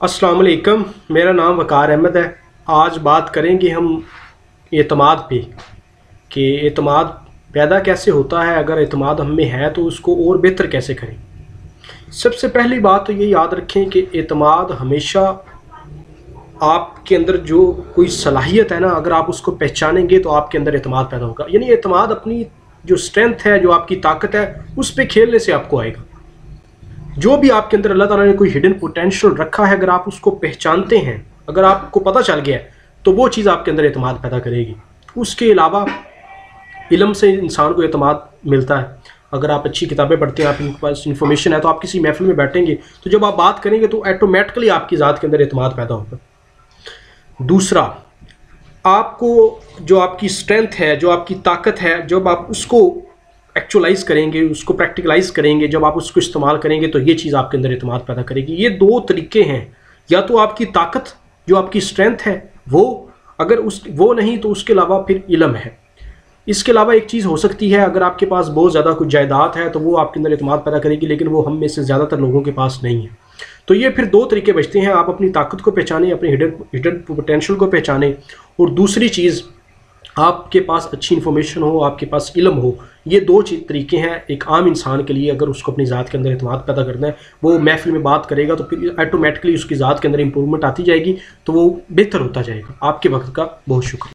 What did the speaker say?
अस्सलाम वालेकुम, मेरा नाम वकार अहमद है। आज बात करेंगे हम एतमाद पे कि एतमाद पैदा कैसे होता है, अगर एतमाद हम में है तो उसको और बेहतर कैसे करें। सबसे पहली बात तो ये याद रखें कि एतमाद हमेशा आपके अंदर जो कोई सलाहियत है ना, अगर आप उसको पहचानेंगे तो आपके अंदर एतमाद पैदा होगा। यानी एतमाद अपनी जो स्ट्रेंथ है, जो आपकी ताकत है, उस पे खेलने से आपको आएगा। जो भी आपके अंदर अल्लाह ताला ने कोई हिडन पोटेंशियल रखा है, अगर आप उसको पहचानते हैं, अगर आपको पता चल गया है, तो वो चीज़ आपके अंदर एतमाद पैदा करेगी। उसके अलावा इल्म से इंसान को एतमाद मिलता है। अगर आप अच्छी किताबें पढ़ते हैं, आपके पास इन्फॉर्मेशन है, तो आप किसी महफिल में बैठेंगे तो जब आप बात करेंगे तो ऑटोमेटिकली आपकी ज़ात के अंदर एतमाद पैदा होगा। दूसरा, आपको जो आपकी स्ट्रेंथ है, जो आपकी ताकत है, जब आप उसको एक्चुअलाइज करेंगे, उसको प्रैक्टिकलाइज करेंगे, जब आप उसको इस्तेमाल करेंगे तो ये चीज़ आपके अंदर एतमाद पैदा करेगी। ये दो तरीके हैं, या तो आपकी ताकत, जो आपकी स्ट्रेंथ है वो, अगर वो नहीं तो उसके अलावा फिर इल्म है। इसके अलावा एक चीज़ हो सकती है, अगर आपके पास बहुत ज़्यादा कुछ जायदाद है तो वो आपके अंदर एतमाद पैदा करेगी, लेकिन वो हम में से ज़्यादातर लोगों के पास नहीं है। तो ये फिर दो तरीके बचते हैं, आप अपनी ताकत को पहचानें, अपने हिडन पोटेंशियल को पहचानें, और दूसरी चीज़ आपके पास अच्छी इन्फॉर्मेशन हो, आपके पास इल्म हो। ये दो तरीके हैं एक आम इंसान के लिए। अगर उसको अपनी ज़ात के अंदर एतमाद पैदा करना है, वो महफिल में बात करेगा तो फिर ऑटोमेटिकली उसकी ज़ात के अंदर इंप्रूवमेंट आती जाएगी, तो वो बेहतर होता जाएगा। आपके वक्त का बहुत शुक्रिया।